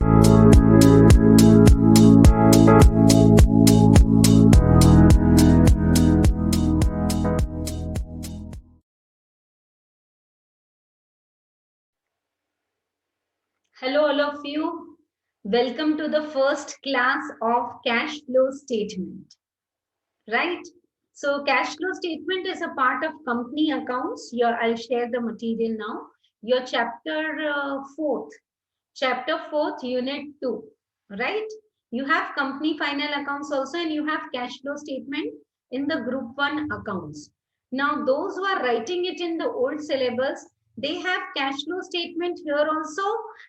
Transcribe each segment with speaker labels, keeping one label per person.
Speaker 1: Hello, all of you. Welcome to the first class of cash flow statement. Right? So, cash flow statement is a part of company accounts. Here, I'll share the material now. Your chapter fourth, unit 2. Right? You have company final accounts also, and you have cash flow statement in the group 1 accounts. Now, those who are writing it in the old syllabus, they have cash flow statement here also,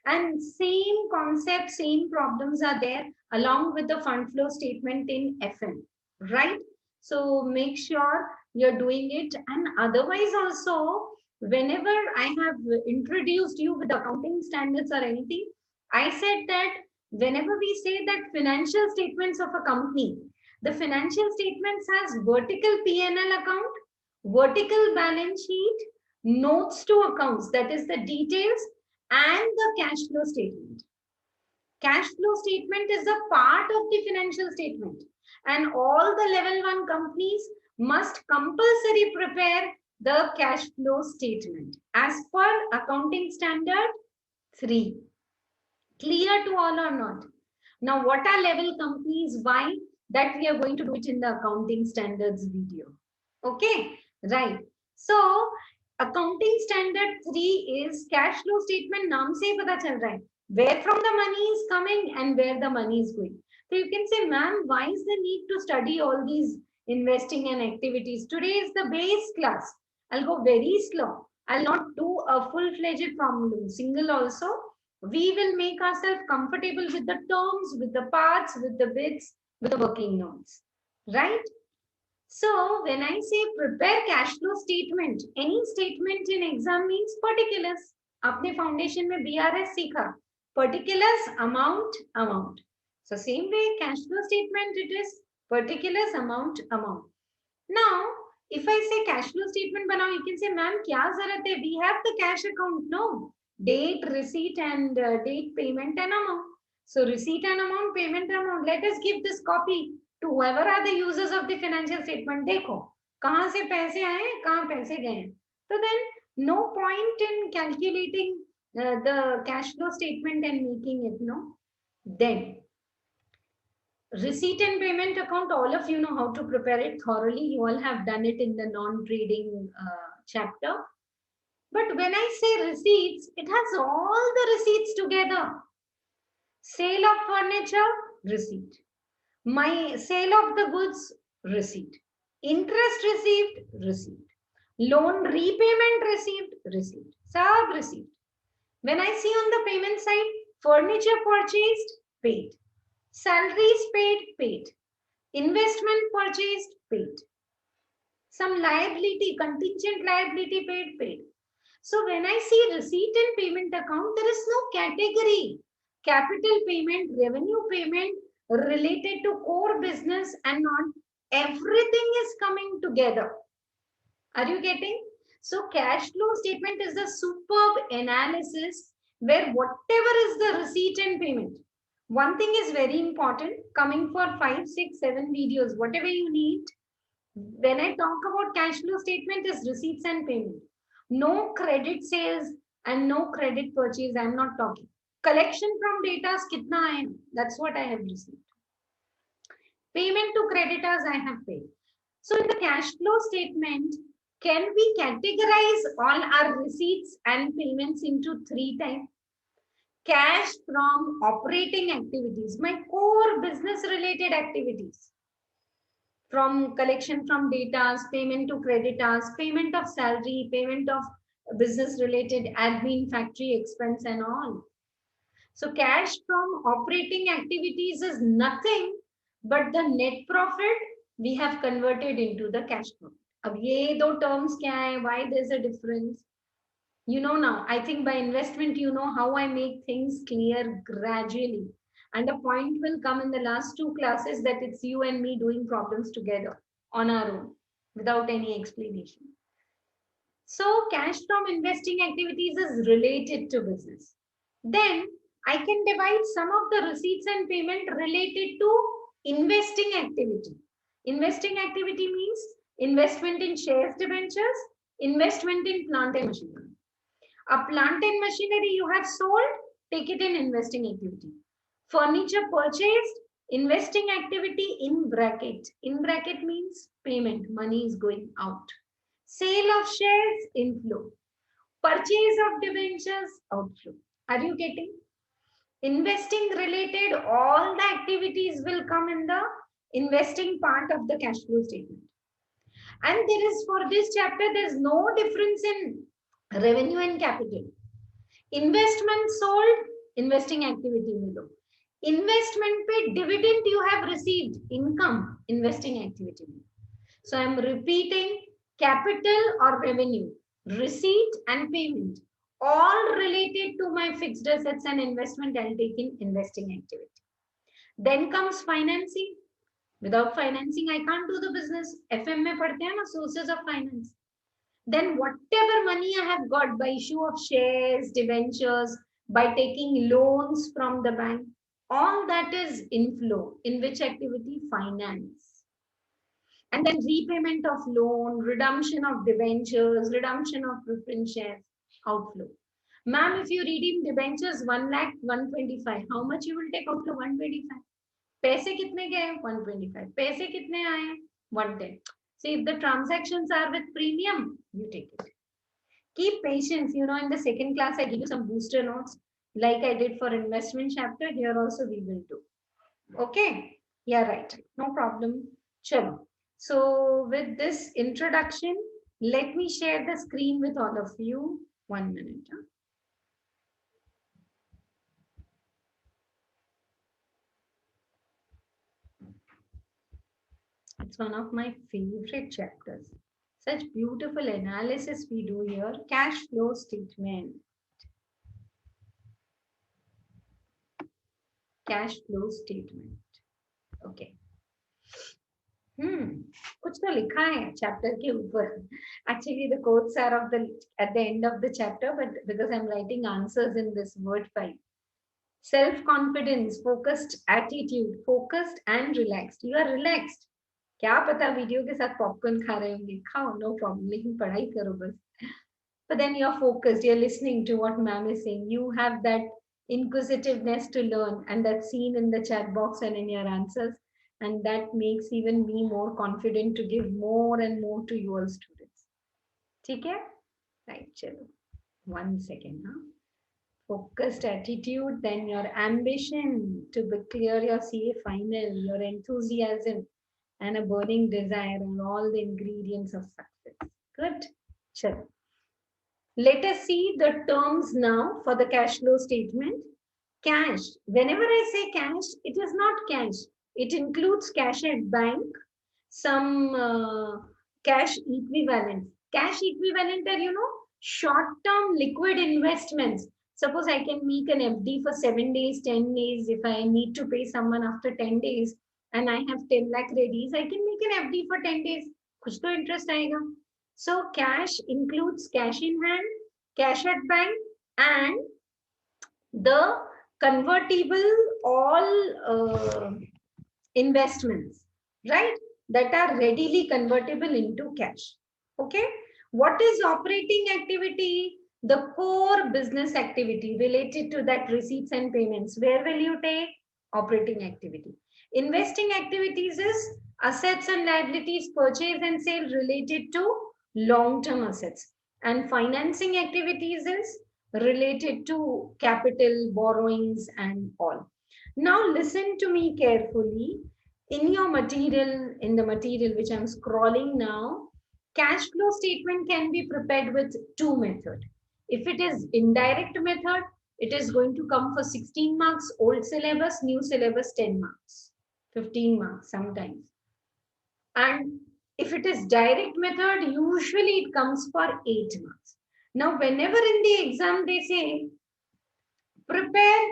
Speaker 1: and same concept, same problems are there along with the fund flow statement in FM, right? So make sure you're doing it. And otherwise also, whenever I have introduced you with accounting standards or anything, I said that whenever we say that financial statements of a company, the financial statements has vertical P&L account, vertical balance sheet, notes to accounts, that is the details, and the cash flow statement. Cash flow statement is a part of the financial statement, and all the level 1 companies must compulsory prepare the cash flow statement as per accounting standard 3. Clear to all or not? Now, what are level companies? Why? That we are going to do it in the accounting standards video. Okay, right. So, accounting standard 3 is cash flow statement. नाम से ही पता चल रहा है where from the money is coming and where the money is going. So you can say, ma'am, why is the need to study all these investing and activities? Today is the base class. I'll go very slow. I'll not do a full-fledged problem, single also. We will make ourselves comfortable with the terms, with the parts, with the bits, with the working notes, right? So when I say prepare cash flow statement, any statement in exam means particulars. आपने foundation में BRS सीखा, particulars, amount. So same way cash flow statement, it is particulars, amount. Now if I say cash flow statement बनाओ, you can say, ma'am, क्या जरूरत है? We have the cash account, no? Date, receipt, and date, payment, and amount. So receipt and amount, payment and amount. Let us give this copy to whoever are the users of the financial statement. देखो कहाँ से पैसे आए, कहाँ पैसे गए. So then no point in calculating the cash flow statement and making it, no. Then receipt and payment account, all of you know how to prepare it thoroughly. You all have done it in the non-trading chapter. But when I say receipts, it has all the receipts together. Sale of furniture, receipt. My sale of the goods, receipt. Interest received, receipt. Loan repayment received, receipt. Sub receipt. When I see on the payment side, furniture purchased, paid. Salaries paid. Investment purchased, paid. Some liability, contingent liability paid. So when I see receipt and payment account, there is no category. Capital payment, revenue payment related to core business and not. Everything is coming together. Are you getting? So cash flow statement is the superb analysis where whatever is the receipt and payment. One thing is very important, coming for 5, 6, 7 videos, whatever you need. When I talk about cash flow statement is receipts and payment. No credit sales and no credit purchase. I'm not talking. Collection from data, kitna hai? That's what I have received. Payment to creditors, I have paid. So in the cash flow statement, can we categorize all our receipts and payments into 3 types? Cash from operating activities, my core business related activities. From collection from data, payment to creditors, payment of salary, payment of business related admin, factory expense and all. So cash from operating activities is nothing but the net profit we have converted into the cash flow. अब ये दो terms क्या है? Why there's a difference? You know now, I think by investment, you know how I make things clear gradually. And a point will come in the last 2 classes that it's you and me doing problems together on our own without any explanation. So cash from investing activities is related to business. Then I can divide some of the receipts and payment related to investing activity. Investing activity means investment in shares, debentures, investment in plant and machinery. A plant and machinery you have sold, take it in investing activity. Furniture purchased, investing activity in bracket. In bracket means payment, money is going out. Sale of shares, inflow. Purchase of debentures, outflow. Are you getting? Investing related, all the activities will come in the investing part of the cash flow statement. And there is, for this chapter, there's no difference in revenue and capital. Investment sold, investing activity below. Investment paid, dividend you have received, income, investing activity below. So I'm repeating, capital or revenue, receipt and payment, all related to my fixed assets and investment, I'll take in investing activity. Then comes financing. Without financing, I can't do the business. FM mein padhte hain na, sources of finance. Then whatever money I have got by issue of shares, debentures, by taking loans from the bank, all that is inflow. In which activity? Finance. And then repayment of loan, redemption of debentures, redemption of preference shares, outflow. Ma'am, if you redeem debentures 1,125,000, how much you will take outflow? 125. पैसे कितने गए? 125. पैसे कितने आए? 110. So if the transactions are with premium, you take it. Keep patience. You know, in the second class, I give you some booster notes like I did for investment chapter. Here also we will do. Okay. Yeah, right. No problem. Chalo. So with this introduction, let me share the screen with all of you. 1 minute. Huh? It's one of my favorite chapters. Such beautiful analysis we do here. Cash flow statement. Cash flow statement. Okay. कुछ तो लिखा है chapter के ऊपर. Actually, the quotes are of the at the end of the chapter, but because I'm writing answers in this word file. Self-confidence, focused attitude, focused and relaxed. You are relaxed. क्या पता video के साथ popcorn खा रहे होंगे, खाओ, no problem, लेकिन पढ़ाई करो बस. But then you're focused, you're listening to what ma'am is saying. You have that inquisitiveness to learn, and that's seen in the chat box and in your answers. And that makes even me more confident to give more and more to you all students. Okay? Right, chalo. 1 second. Huh? Focused attitude, then your ambition to clear your CA final, your enthusiasm, and a burning desire, and all the ingredients of success. Good. Chalo. Let us see the terms now for the cash flow statement. Cash. Whenever I say cash, it is not cash. It includes cash at bank, some cash equivalent. Cash equivalent are, you know, short-term liquid investments. Suppose I can make an FD for 7 days, 10 days. If I need to pay someone after 10 days and I have 10 lakh readies, I can make an FD for 10 days. Kuch to interest aayega. So cash includes cash in hand, cash at bank, and the convertible all investments, right? That are readily convertible into cash. Okay. What is operating activity? The core business activity related to that receipts and payments. Where will you take? Operating activity. Investing activities is assets and liabilities purchase and sale related to long-term assets. And financing activities is related to capital, borrowings, and all. Now listen to me carefully. In your material, in the material which I'm scrolling now, cash flow statement can be prepared with 2 methods. If it is indirect method, it is going to come for 16 marks, old syllabus, new syllabus 10 marks, 15 marks sometimes. And if it is direct method, usually it comes for 8 marks. Now, whenever in the exam they say, prepare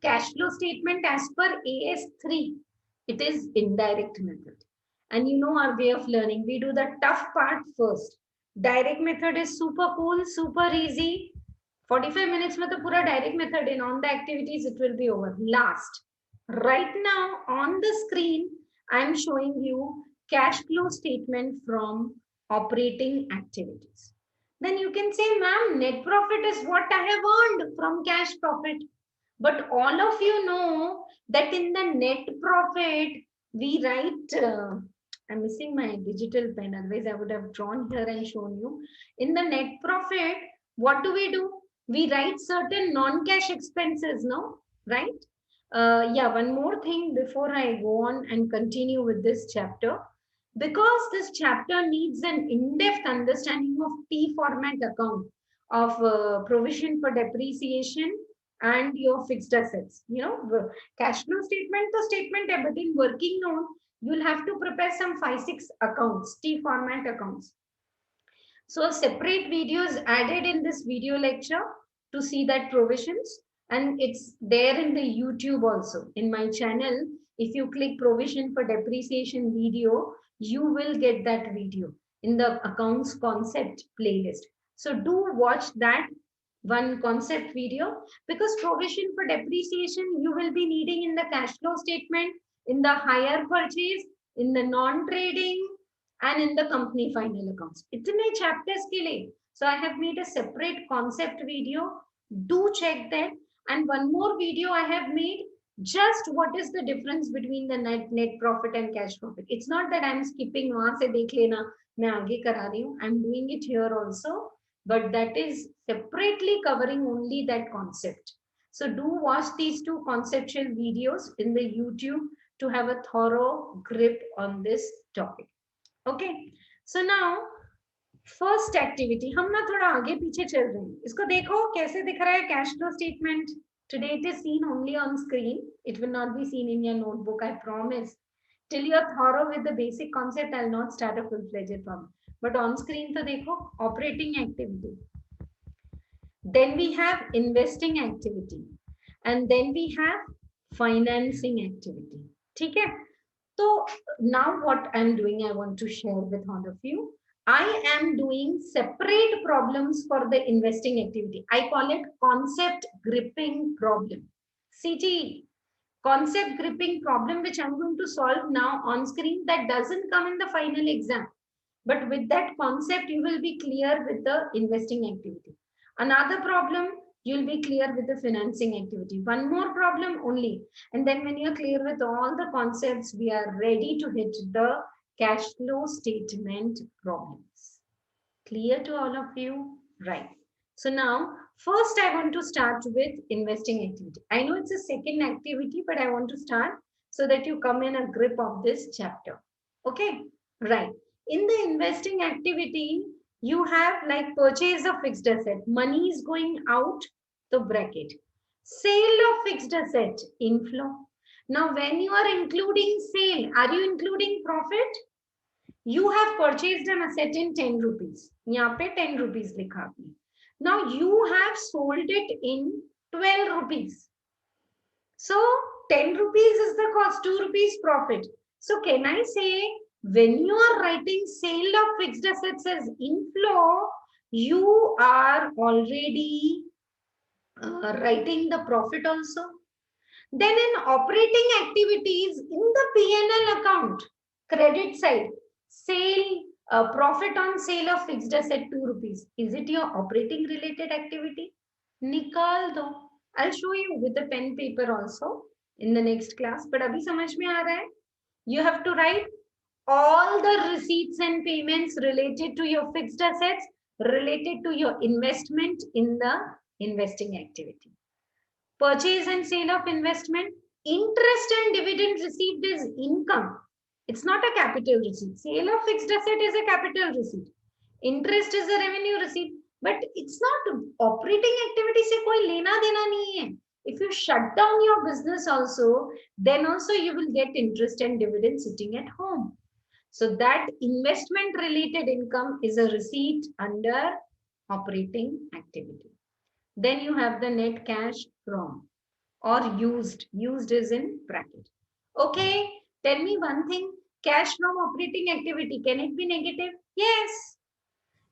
Speaker 1: cash flow statement as per AS3, it is indirect method. And you know our way of learning, we do the tough part first. Direct method is super cool, super easy. 45 minutes में तो पूरा direct method in on the activities it will be over. Last, right now on the screen I am showing you cash flow statement from operating activities. Then you can say, ma'am, net profit is what I have earned from cash profit. But all of you know that in the net profit, we write, I'm missing my digital pen, otherwise I would have drawn here and shown you. In the net profit, what do? We write certain non-cash expenses, no? Right? Yeah, one more thing before I go on and continue with this chapter. Because this chapter needs an in-depth understanding of T format account of provision for depreciation and your fixed assets. You know, cash flow statement, the statement, but in working note, you'll have to prepare some 5-6 accounts, T format accounts. So separate videos added in this video lecture to see that provisions, and it's there in the YouTube also. In my channel, if you click provision for depreciation video, you will get that video in the accounts concept playlist. So do watch that one concept video, because provision for depreciation you will be needing in the cash flow statement, in the hire purchase, in the non-trading, and in the company final accounts. इतने chapters के लिए. So I have made a separate concept video. Do check that. And one more video I have made, just what is the difference between the net profit and cash profit. It's not that I'm skipping वहां से देख लेना मैं आगे करा रही हूँ. I'm doing it here also, but that is separately covering only that concept. So do watch these two conceptual videos in the YouTube to have a thorough grip on this topic. Okay, so now first activity, हम ना थोड़ा आगे पीछे चल रहे हैं. इसको देखो कैसे दिख रहा है cash flow statement. Today it is seen only on screen. It will not be seen in your notebook, I promise. Till you're thorough with the basic concept, I'll not start a full-fledged problem. But on screen तो देखो operating activity. Then we have investing activity. And then we have financing activity. ठीक है? So now what I'm doing, I want to share with all of you. I am doing separate problems for the investing activity. I call it concept gripping problem. CGE, concept gripping problem, which I'm going to solve now on screen, that doesn't come in the final exam. But with that concept, you will be clear with the investing activity. Another problem, you'll be clear with the financing activity. One more problem only. And then when you're clear with all the concepts, we are ready to hit the cash flow statement problems. Clear to all of you? Right. So now, first I want to start with investing activity. I know it's a second activity, but I want to start so that you come in a grip of this chapter. Okay, right. In the investing activity, you have like purchase of fixed asset. Money is going out the bracket. Sale of fixed asset, inflow. Now, when you are including sale, are you including profit? You have purchased an asset in 10 rupees. यहाँ पे 10 rupees लिखा आपने. Now you have sold it in 12 rupees. So 10 rupees is the cost, 2 rupees profit. So can I say, when you are writing sale of fixed assets as inflow, you are already writing the profit also. Then in operating activities, in the P&L account, credit side, sale, profit on sale of fixed asset 2 rupees. Is it your operating related activity? Nikal do. I'll show you with the pen paper also in the next class. But abhi samajh mein aa raha hai? You have to write all the receipts and payments related to your fixed assets, related to your investment in the investing activity. Purchase and sale of investment, interest and dividend received is income. It's not a capital receipt. Sale of fixed asset is a capital receipt. Interest is a revenue receipt, but it's not operating activity se koi lena dena nahi hai. If you shut down your business also, then also you will get interest and dividend sitting at home. So that investment related income is a receipt under operating activity. Then you have the net cash from or used. Used is in bracket. Okay, tell me one thing. Cash from operating activity, can it be negative? Yes.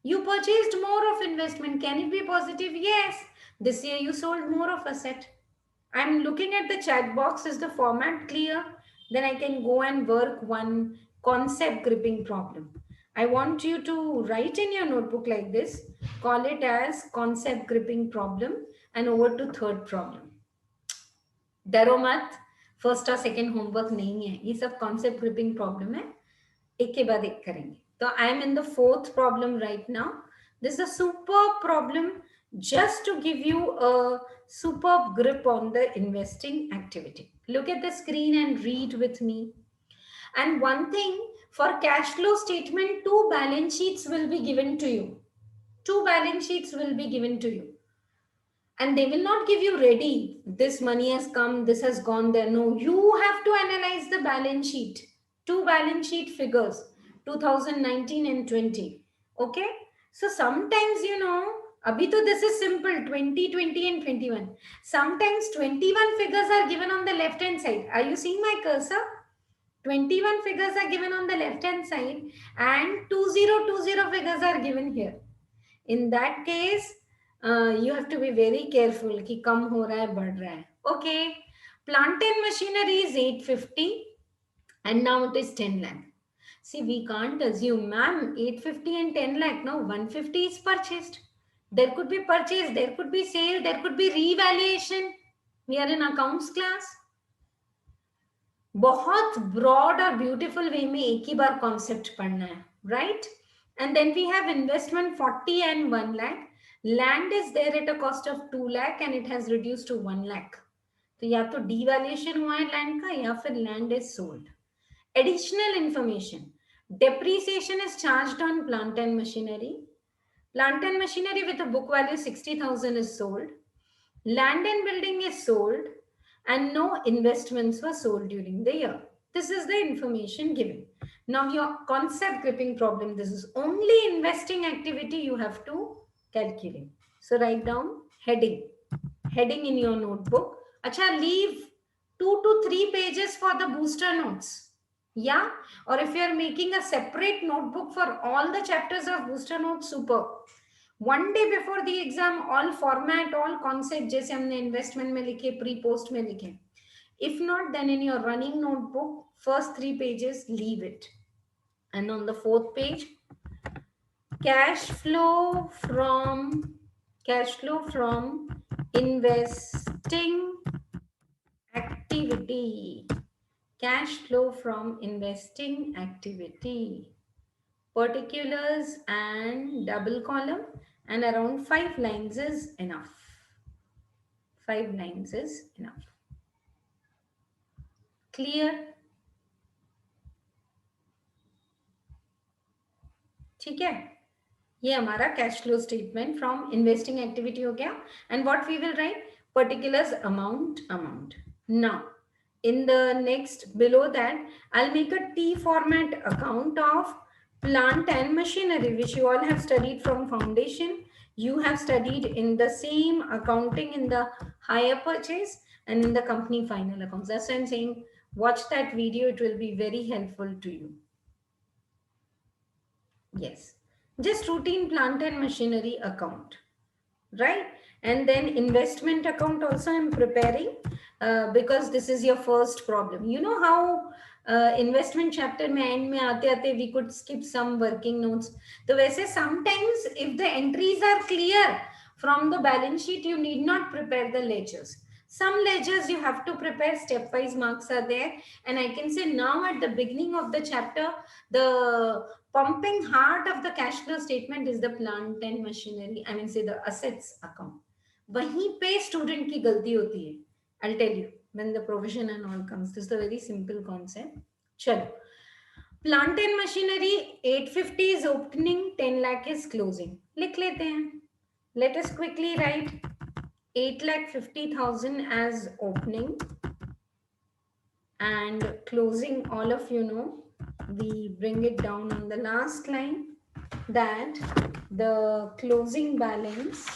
Speaker 1: You purchased more of investment. Can it be positive? Yes. This year you sold more of asset. I'm looking at the chat box. Is the format clear? Then I can go and work one concept gripping problem. I want you to write in your notebook like this. Call it as concept gripping problem and over to third problem. डरो मत, first और second homework नहीं है, ये सब concept gripping problem है, एक के बाद एक करेंगे. तो I am in the fourth problem right now. This is a super problem just to give you a superb grip on the investing activity. Look at the screen and read with me. And one thing, for cash flow statement, two balance sheets will be given to you. Two balance sheets will be given to you. And they will not give you ready, this money has come, this has gone there. No, you have to analyze the balance sheet. Two balance sheet figures, 2019 and 20. Okay. So sometimes, abhi to this is simple, 2020 and 21. Sometimes 21 figures are given on the left hand side. Are you seeing my cursor? 21 figures are given on the left hand side and 2020 figures are given here. In that case, you have to be very careful कि कम हो रहा है बढ़ रहा है. Okay, plant and machinery is 850 and now it is 10 lakh. See, we can't assume, ma'am, 850 and 10 lakh. Now 150 is purchased. There could be purchase, there could be sale, there could be revaluation. We are in accounts class. बहुत broad और beautiful way में एक ही बार concept पढ़ना है, right? And then we have investment 40 and 1 lakh. Land is there at a cost of 2 lakh and it has reduced to 1 lakh. तो या तो devaluation हुआ है land का या फिर land is sold. Additional information. Depreciation is charged on plant and machinery. Plant and machinery with a book value 60,000 is sold. Land and building is sold and no investments were sold during the year. This is the information given. Now your concept gripping problem, this is only investing activity you have to calculate. So write down heading in your notebook. Acha, leave 2 to 3 pages for the booster notes. Yeah, or if you are making a separate notebook for all the chapters of booster notes, super. One day before the exam, all format, all concept जैसे हमने investment में लिखे, pre-post में लिखे. If not, then in your running notebook, first 3 pages, leave it. And on the 4th page, cash flow from investing activity. Cash flow from investing activity. Particulars and double column, and around 5 lines is enough. 5 lines is enough. Clear? ठीक है, ये हमारा cash flow statement from investing activity हो गया. And what we will write, particulars, amount. Now in the next below that, I'll make a T format account of plant and machinery, which you all have studied from foundation. You have studied in the same accounting in the hire purchase and in the company final accounts. That's why I'm saying watch that video, it will be very helpful to you. Yes, just routine plant and machinery account, right? And then investment account also I'm preparing because this is your first problem. You know how investment chapter में end में आते आते we could skip some working notes. तो वैसे sometimes if the entries are clear from the balance sheet, you need not prepare the ledgers. Some ledgers you have to prepare, stepwise marks are there. And I can say now at the beginning of the chapter, the pumping heart of the cash flow statement is the plant and machinery, I mean say the assets account. वहीं पे student की गलती होती है. I'll tell you when the provision and all comes. This is a very simple concept. चलो, plant and machinery 850 is opening, 10 lakh is closing. लिख लेते हैं. Let us quickly write 8,50,000 as opening and closing. All of you know, we bring it down on the last line that the closing balance,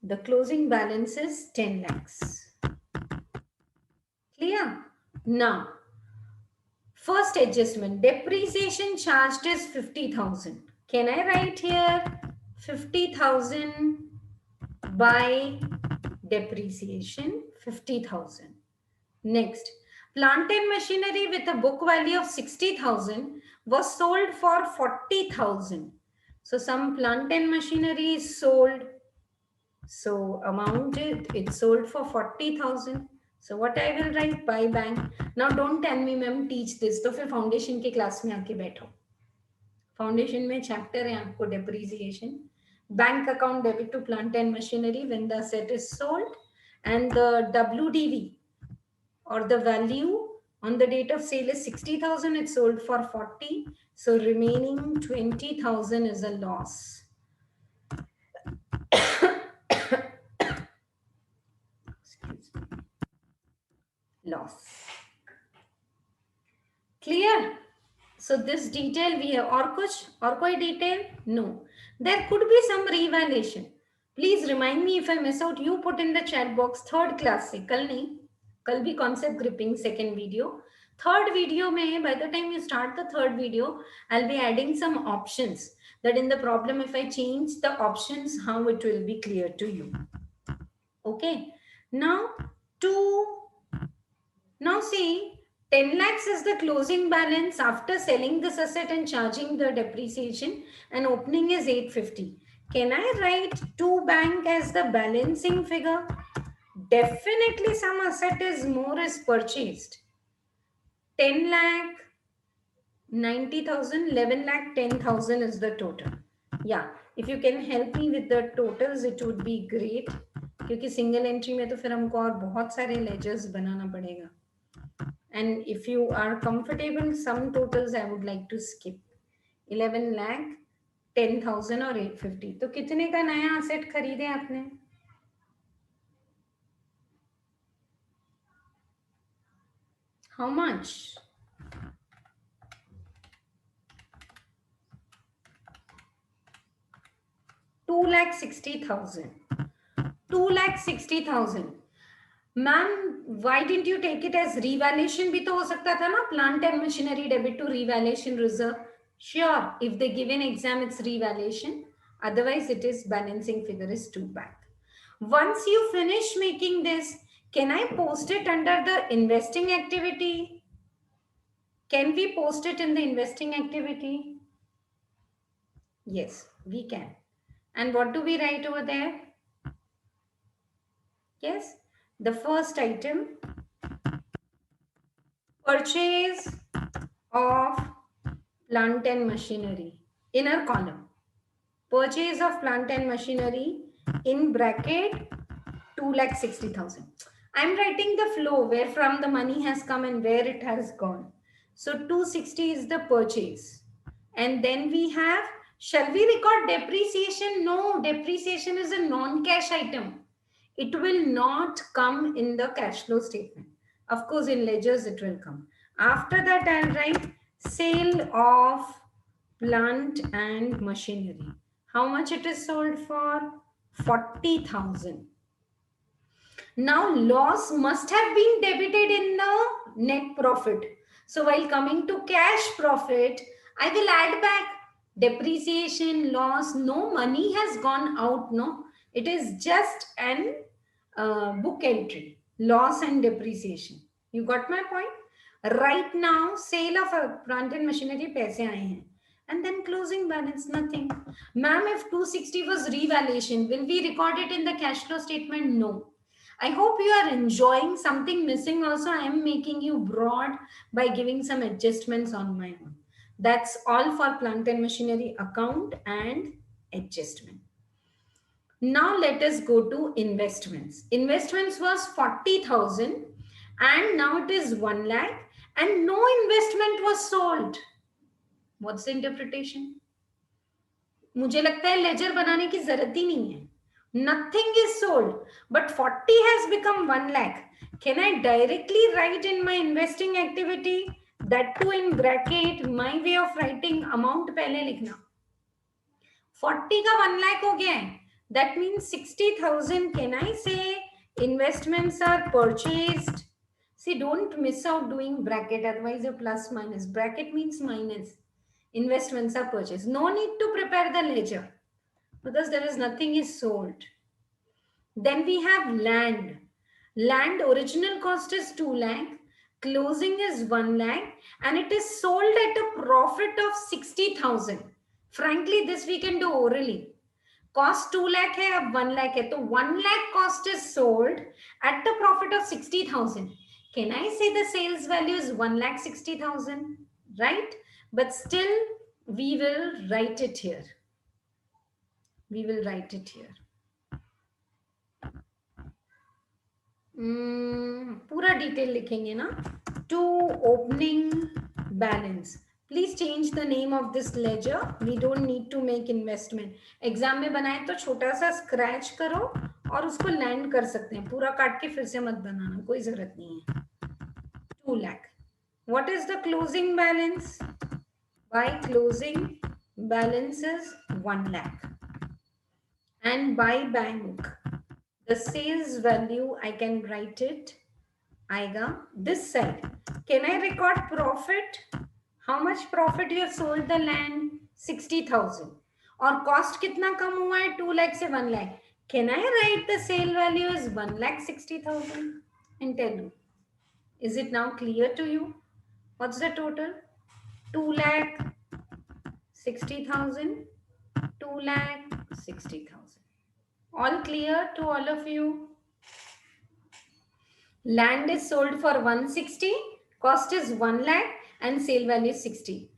Speaker 1: the closing balance is 10 lakhs. Clear? Now First adjustment, depreciation charged is 50,000. Can I write here 50,000 by depreciation 50,000. Next, plant and machinery with a book value of 60,000 was sold for 40,000. So some plant and machinery is sold. So amount it's sold for 40,000. So what I will write, by bank. Now don't tell me ma'am teach this. तो फिर foundation की class में आके बैठो. Foundation में chapter है आपको depreciation. Bank account debit to plant and machinery when the asset is sold, and the WDV or the value on the date of sale is 60,000. It's sold for 40. So remaining 20,000 is a loss. Excuse me. Loss. Clear? So this detail we have. और कोई detail? No. There could be some revaluation. Please remind me if I miss out. You put in the chat box third class से. कल नहीं. कल भी concept gripping second video. Third video में, by the time you start the third video, I'll be adding some options. That in the problem, if I change the options, how it will be clear to you. Okay. Now see. 10 lakhs is the closing balance after selling this asset and charging the depreciation, and opening is 850. Can I write to bank as the balancing figure? Definitely some asset is more is purchased. 10 lakh, 90,000, 11 lakh, 10,000 is the total. Yeah, if you can help me with the totals, it would be great. क्योंकि single entry में तो फिर हमको और बहुत सारे ledgers बनाना पड़ेगा. And if you are comfortable, some totals I would like to skip. 11 lakh, 10,000 और 850. तो कितने का नया asset खरीदे आपने? How much? $2,60,000. 2,60,000. Ma'am, why didn't you take it as revaluation? भी तो हो सकता था ना, plant and machinery debit to revaluation reserve. Sure, if they give an exam, it's revaluation. Otherwise, it is balancing figure is 2 back. Once you finish making this, can I post it under the investing activity? Can we post it in the investing activity? Yes, we can. And what do we write over there? Yes. The first item, purchase of plant and machinery, inner column, purchase of plant and machinery in bracket 2,60,000. I'm writing the flow where from the money has come and where it has gone. So 260 is the purchase. And then we have, shall we record depreciation? No, depreciation is a non-cash item. It will not come in the cash flow statement. Of course, in ledgers, it will come. After that, I'll write sale of plant and machinery. How much it is sold for? 40,000. Now, loss must have been debited in the net profit. So, while coming to cash profit, I will add back depreciation, loss. No money has gone out, no. It is just an book entry, loss and depreciation. You got my point? Right now, sale of a plant and machinery paise aaye hain. And then closing balance, nothing. Ma'am, if 260 was revaluation, will we record it in the cash flow statement? No. I hope you are enjoying. Something missing also. I am making you broad by giving some adjustments on my own. That's all for plant and machinery account and adjustment. Now let us go to investments. Investments was 40,000 and now it is 1 lakh and no investment was sold. What's the interpretation? मुझे लगता है ledger बनाने की जरूरत ही नहीं है. Nothing is sold, but 40 has become 1 lakh. Can I directly write in my investing activity? That too in bracket, my way of writing amount पहले लिखना. 40 का 1 lakh हो गया है. That means 60,000. Can I say investments are purchased? See, don't miss out doing bracket, otherwise your plus minus. Bracket means minus. Investments are purchased. No need to prepare the ledger because there is nothing is sold. Then we have land. Land original cost is 2 lakh, closing is 1 lakh, and it is sold at a profit of 60,000. Frankly, this we can do orally. Cost 2 lakh hai, ab 1 lakh hai. So 1 lakh cost is sold at a profit of 60,000. Can I say the sales value is 1,60,000? Right? But still, we will write it here. We will write it here. पूरा detail लिखेंगे ना. To opening balance. Please change the name of this ledger. We don't need to make investment. Exam में बनाए तो छोटा सा scratch करो और उसको लैंड कर सकते हैं. पूरा काट के फिर से मत बनाना, कोई जरूरत नहीं है. 2 lakh. What is the closing balance? By closing balance is 1 lakh. And by bank, the sales value, I can write it. Aega this side. Can I record profit? How much profit you have sold the land? 60,000. और cost कितना कम हुआ है? 2 lakh से 1 lakh. Can I write the sale value as 1,60,000 and tell you? Is it now clear to you? What's the total? 2,60,000. 2,60,000. All clear to all of you? Land is sold for 160, cost is 1 lakh and sale value is 60.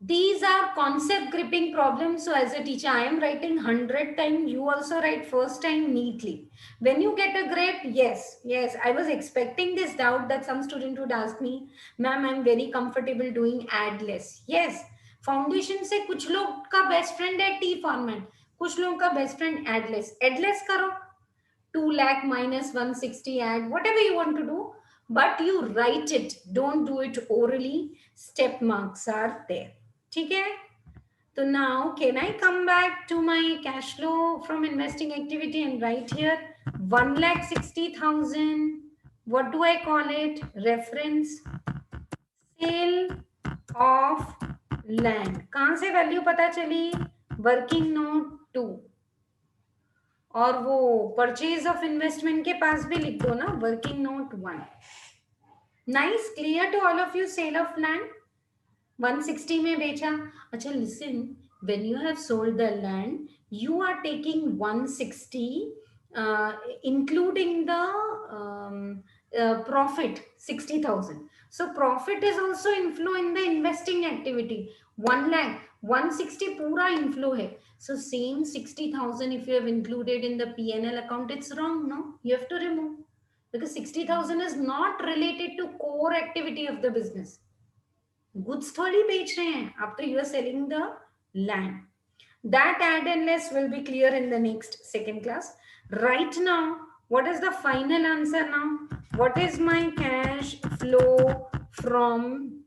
Speaker 1: These are concept gripping problems. So as a teacher, I am writing 100 times. You also write first time neatly. When you get a grade, yes. I was expecting this doubt that some student would ask me, ma'am, I'm very comfortable doing add less. Yes, foundation से कुछ लोग का best friend है T format, कुछ लोगों का best friend add less. Add less करो. 2 lakh minus 160 add, whatever you want to do, but you write it. Don't do it orally. Step marks are there. Okay? So now, can I come back to my cash flow from investing activity and write here 1,60,000. What do I call it? Reference sale of land. कहाँ से value पता चली? Working note 2. और वो purchase of investment के पास भी लिख दो ना, working note 1. Nice, clear to all of you. Sale of land 160 में बेचा. अच्छा listen, when you have sold the land you are taking 160 including the profit 60,000. So profit is also inflow in the investing activity. 1 lakh 160 पूरा inflow है. So same 60,000 if you have included in the P&L account, it's wrong, no? You have to remove because 60,000 is not related to core activity of the business. Goods थोड़ी बेच रहे हैं आप तो, you are selling the land. That add and less will be clear in the next second class. Right now, what is the final answer now? What is my cash flow from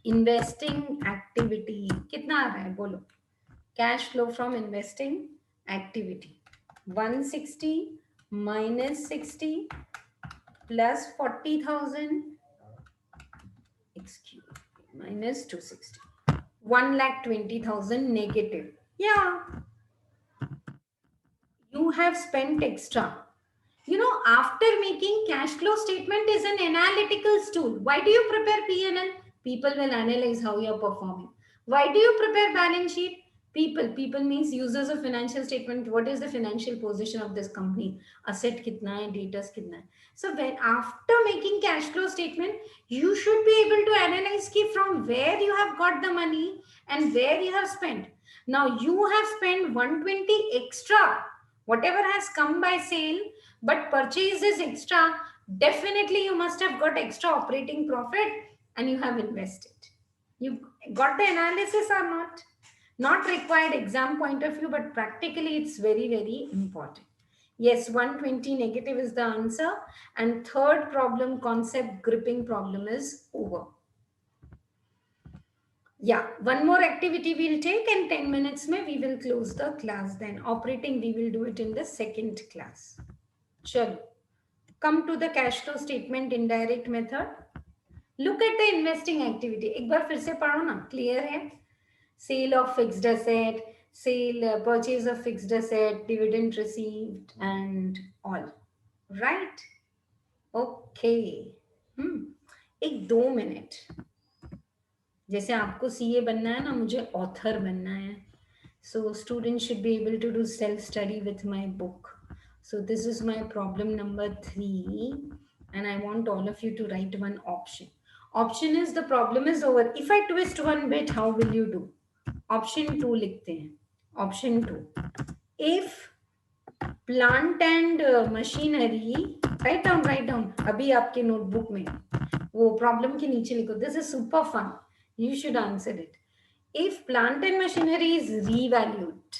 Speaker 1: investing activity? कितना आ रहा है बोलो? Cash flow from investing activity 160 minus 60 plus 40,000, excuse me, minus 260, 1,20,000 negative. Yeah, you have spent extra. You know, after making cash flow statement is an analytical tool. Why do you prepare P&L? People will analyze how you are performing. Why do you prepare balance sheet? People means users of financial statement. What is the financial position of this company? Asset kitna hai, debtors kitna hai. So when after making cash flow statement, you should be able to analyze from where you have got the money and where you have spent. Now you have spent 120 extra, whatever has come by sale, but purchase is extra. Definitely you must have got extra operating profit and you have invested. You got the analysis or not? Not required exam point of view, but practically it's very, very important. Yes, 120 negative is the answer. And third problem, concept gripping problem, is over. Yeah, one more activity we'll take and 10 minutes mein we will close the class. Then operating, we will do it in the second class. Chalo. come to the cash flow statement indirect method. Look at the investing activity. एक बार फिर से पढ़ो ना, clear है? Sale of fixed asset, purchase of fixed asset, dividend received and all. Right? Okay. एक 2 minute. जैसे आपको CA बनना है ना, मुझे ऑथर बनना है. So students should be able to do self-study with my book. So this is my problem number 3 and I want all of you to write one option. Option is the problem is over. If I twist one bit, how will you do? Option 2 लिखते हैं. Option 2. If plant and machinery, write down. अभी आपके notebook में वो problem के नीचे लिखो. This is super fun. You should answer it. If plant and machinery is revalued,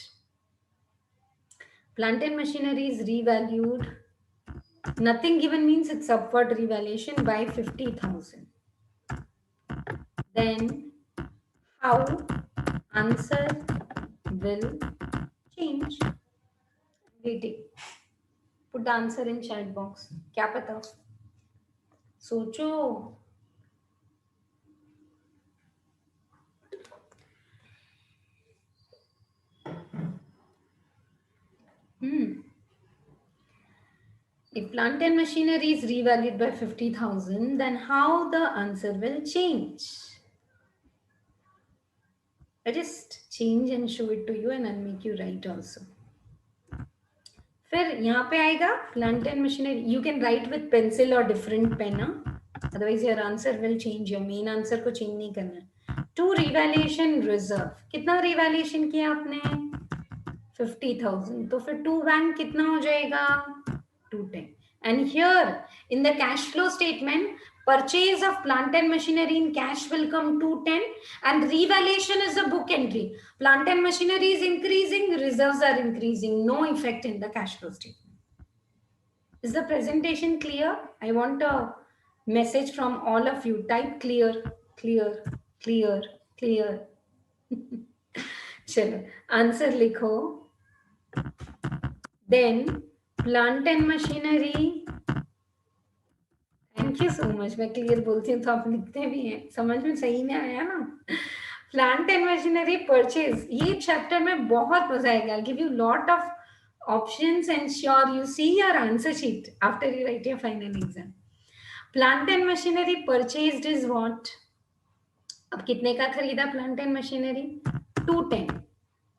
Speaker 1: nothing given means it's upward revaluation by 50,000. Then how answer will change? Waiting. Put the answer in chat box. क्या पता? सोचो. If plant and machinery is revalued by 50,000, then how the answer will change? I just change and show it to you and I'll make you write also. फिर यहाँ पे आएगा plant and machinery. You can write with pencil or different pen. Otherwise your answer will change. Your main answer को change नहीं करना है. To revaluation reserve. कितना revaluation किया आपने? 50,000. तो फिर to bank कितना हो जाएगा? 210. And here in the cash flow statement, purchase of plant and machinery in cash will come 210 and revaluation is a book entry. Plant and machinery is increasing, reserves are increasing. No effect in the cash flow statement. Is the presentation clear? I want a message from all of you. Type clear, clear, clear, clear. Chalo, answer likho. Then plant and machinery. Thank you so much. मैं clear बोलती हूँ तो आप लिखते भी हैं. समझ में सही में आया ना? प्लांट एंड मशीनरी परचेज, ये चैप्टर में बहुत मजा आएगा. I'll give you lot of options and sure you see your answer sheet after you write your final exam. Plant and machinery purchased is what? अब कितने का खरीदा plant and machinery? 210.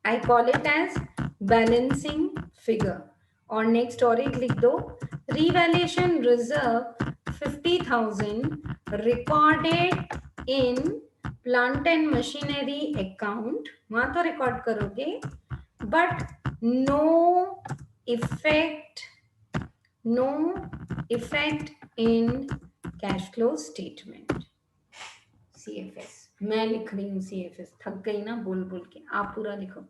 Speaker 1: I call it as balancing figure. और next और एक लिख दो. Revaluation reserve 50,000 recorded in plant and machinery account. वहां तो रिकॉर्ड करोगे, but no effect in cash flow statement. CFS. मैं लिख रही हूँ CFS. थक गई ना बोल बोल के. आप पूरा लिखो.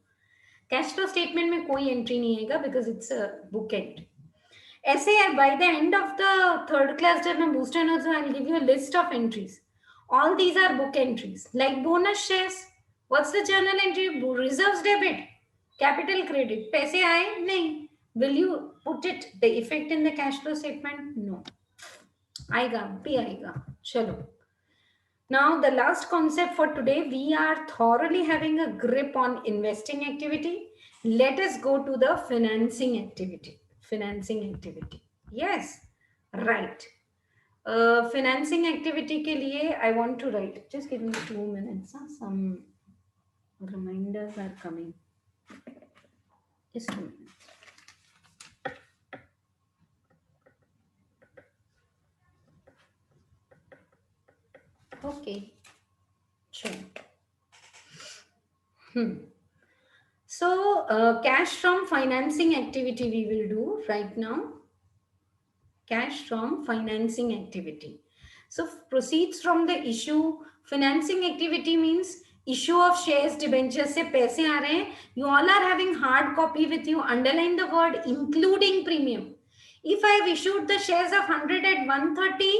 Speaker 1: कैश फ्लो स्टेटमेंट में कोई एंट्री नहीं आएगा because it's a book entry. ऐसे by the end of the third class जब मैं booster notes I will give you a list of entries. All these are book entries like bonus shares. What's the journal entry? Reserves debit, capital credit. पैसे आए नहीं. Will you put it the effect in the cash flow statement? No. आएगा भी आएगा. चलो. Now the last concept for today, we are thoroughly having a grip on investing activity. Let us go to the financing activity. Yes, right. Financing activity के लिए I want to write. Just give me 2 minutes. Some reminders are coming. Just 2 minutes. Okay, sure. So cash from financing activity we will do right now. Cash from financing activity. So proceeds from the issue. Financing activity means issue of shares, debentures से पैसे आ रहे हैं. You all are having hard copy with you. Underline the word including premium. If I have issued the shares of 100 at 130,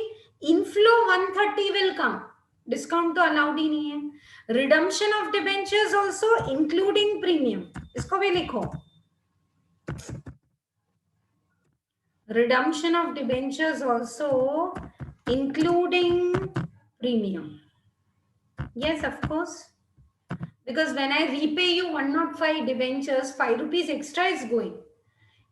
Speaker 1: inflow 130 will come. Discount तो allowed ही नहीं है. Redemption of debentures also including premium. इसको भी लिखो. redemption of debentures also including premium. Yes, of course. Because when I repay you 105 debentures, 5 rupees extra is going.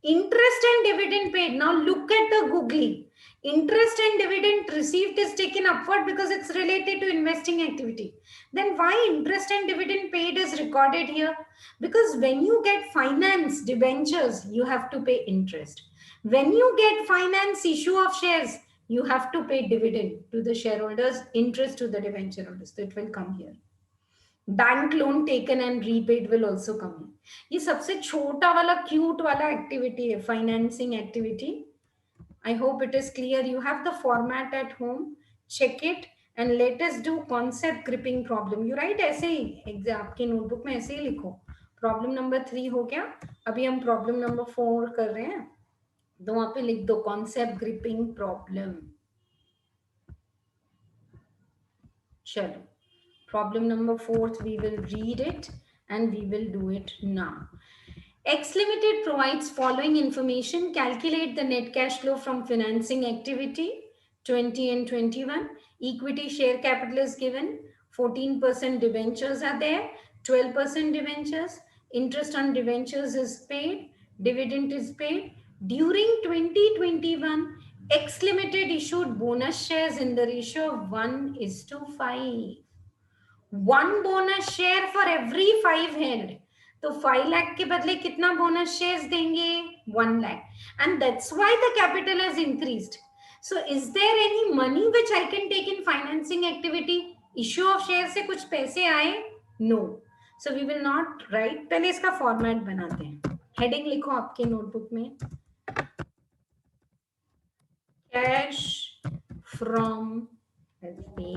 Speaker 1: Interest and dividend paid. Now look at the googly. Interest and dividend received is taken upward because it's related to investing activity. Then why interest and dividend paid is recorded here? Because when you get finance debentures, you have to pay interest. When you get finance issue of shares, you have to pay dividend to the shareholders, interest to the debenture holders. So it will come here. Bank loan taken and repaid will also come. ये सबसे छोटा वाला cute वाला activity है, financing activity. I hope it is clear. You have the format at home, check it and let us do concept gripping problem. You write ऐसे ही exam आपके notebook में ऐसे ही लिखो. प्रॉब्लम नंबर 3 हो गया. अभी हम प्रॉब्लम नंबर 4 कर रहे हैं, तो वहां पे लिख दो कॉन्सेप्ट ग्रिपिंग प्रॉब्लम. चलो, problem number 4, we will read it and we will do it now. X Limited provides following information. Calculate the net cash flow from financing activity 20 and 21. Equity share capital is given. 14% debentures are there. 12% debentures. Interest on debentures is paid. Dividend is paid. During 2021, X Limited issued bonus shares in the ratio of 1:5. 1 bonus share for every 5 held. तो 5 lakh के बदले कितना bonus shares देंगे? 1 lakh. And that's why the capital has increased. So is there any money which I can take in financing activity? Issue of shares से कुछ पैसे आए? No. So we will not write. पहले इसका format बनाते हैं. Heading लिखो आपके नोटबुक में. Cash from the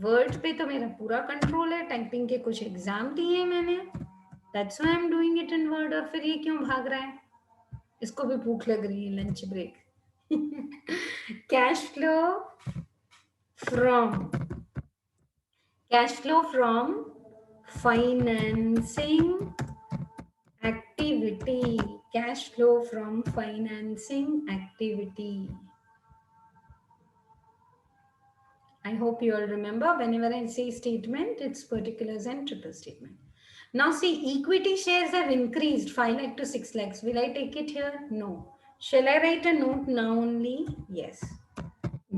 Speaker 1: वर्ड पे तो मेरा पूरा कंट्रोल है. टाइपिंग के कुछ एग्जाम दिए हैं मैंने, that's why I am doing it in word. और फिर ये क्यों भाग रहा है? इसको भी भूख लग रही है. Lunch break. Cash flow from financing activity. Cash flow from financing activity. I hope you all remember, whenever I say statement, it's particulars and triple statement. Now see, equity shares have increased 5 lakh to 6 lakhs. Will I take it here? No. Shall I write a note now only? Yes.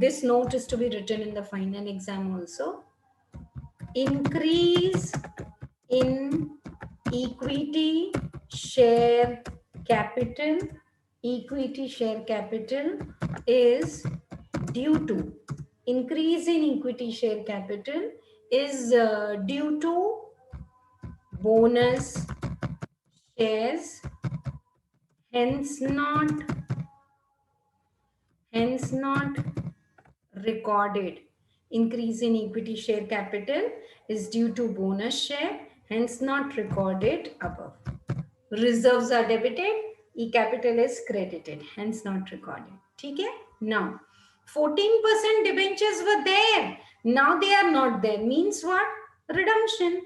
Speaker 1: This note is to be written in the final exam also. Increase in equity share capital. Equity share capital is due to. Increase in equity share capital is due to bonus shares, hence not recorded. Increase in equity share capital is due to bonus share, hence not recorded above. Reserves are debited, e-capital is credited, hence not recorded. Okay? Now, 14% debentures were there. Now they are not there. Means what? Redemption,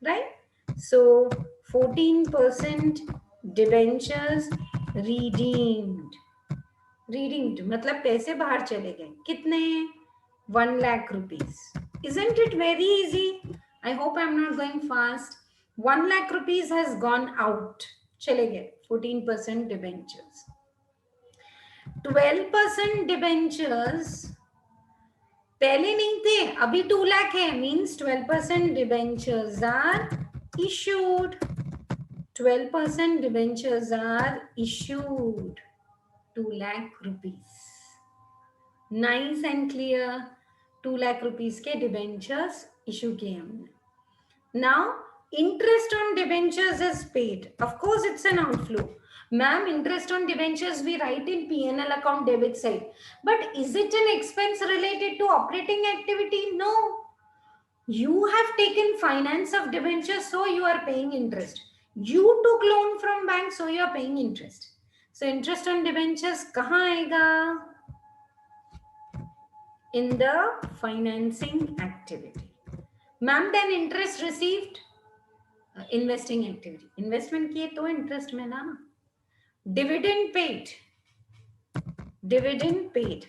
Speaker 1: right? So 14% debentures redeemed. Redeemed मतलब पैसे बाहर चले गए. कितने? 1 lakh rupees. Isn't it very easy? I hope I'm not going fast. 1 lakh rupees has gone out. चले गए. 14% debentures. 12% debentures पहले नहीं थे, अभी 2 lakh है. Means 12% debentures are issued. 12% debentures are issued. 2 lakh rupees. Nice and clear. 2 lakh rupees के debentures issue किए हमने. Now interest on debentures is paid. Of course it's an outflow. Ma'am, interest on debentures we write in P&L account debit side. But is it an expense related to operating activity? No. You have taken finance of debentures, so you are paying interest. You took loan from bank, so you are paying interest. So interest on debentures कहाँ आएगा? In the financing activity. Ma'am, then interest received? Investing activity. Investment किए तो interest मिला ना. Dividend paid. Dividend paid.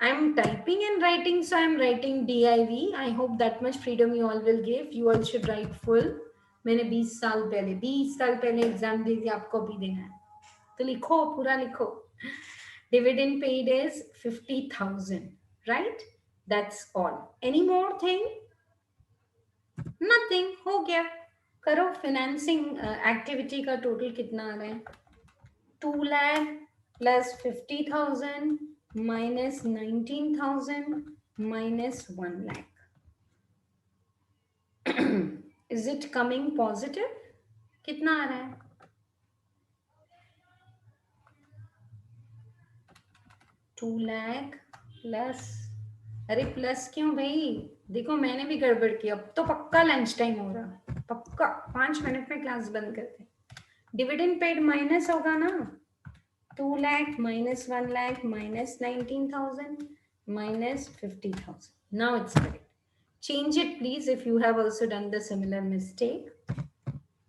Speaker 1: I'm typing and writing, so I'm writing DIV. I hope that much freedom you all will give. You all should write full. मैंने 20 साल पहले exam दे दिया, आपको भी देना है तो लिखो, पूरा लिखो. Dividend paid is 50,000, right? That's all. Any more thing? Nothing. हो गया. करो. Financing activity का total कितना आ रहा है? 2 lakh plus 50,000 minus 19,000 minus 1 lakh. Is it coming positive? कितना आ रहा है? 2 lakh plus, अरे प्लस क्यों भाई? देखो मैंने भी गड़बड़ की. अब तो पक्का लंच टाइम हो रहा, पक्का 5 मिनट में क्लास बंद करते. डिविडेंड पेड माइनस होगा ना. 2 lakh minus 1 lakh minus 19,000 minus 50,000. Now it's correct. Change it please if you have also done the similar mistake.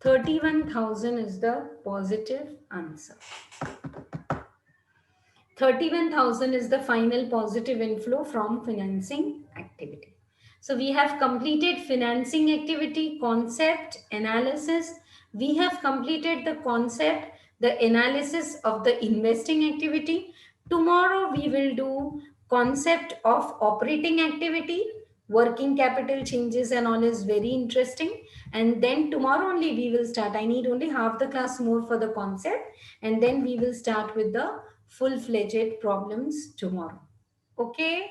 Speaker 1: 31,000 is the positive answer. 31,000 is the final positive inflow from financing activity. So we have completed financing activity, concept, analysis. We have completed the concept, the analysis of the investing activity. Tomorrow we will do concept of operating activity. Working capital changes and all is very interesting. And then tomorrow only we will start. I need only half the class more for the concept. And then we will start with the full-fledged problems tomorrow. Okay?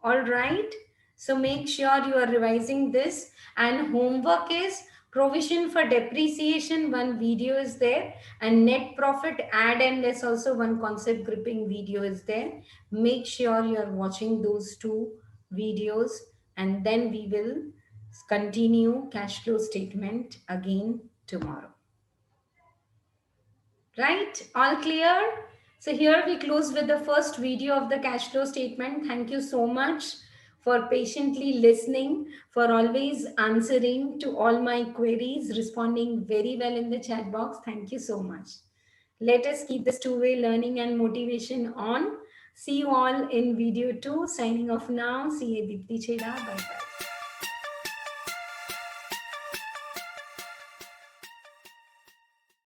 Speaker 1: All right. So make sure you are revising this. And homework is provision for depreciation. One video is there. And net profit, add and less, also one concept gripping video is there. Make sure you are watching those 2 videos. And then we will continue cash flow statement again tomorrow. Right? All clear? So here we close with the first video of the cash flow statement. Thank you so much for patiently listening, for always answering to all my queries, responding very well in the chat box. Thank you so much. Let us keep this two-way learning and motivation on. See you all in video 2. Signing off now. See you, Deepti Chheda. Bye-bye.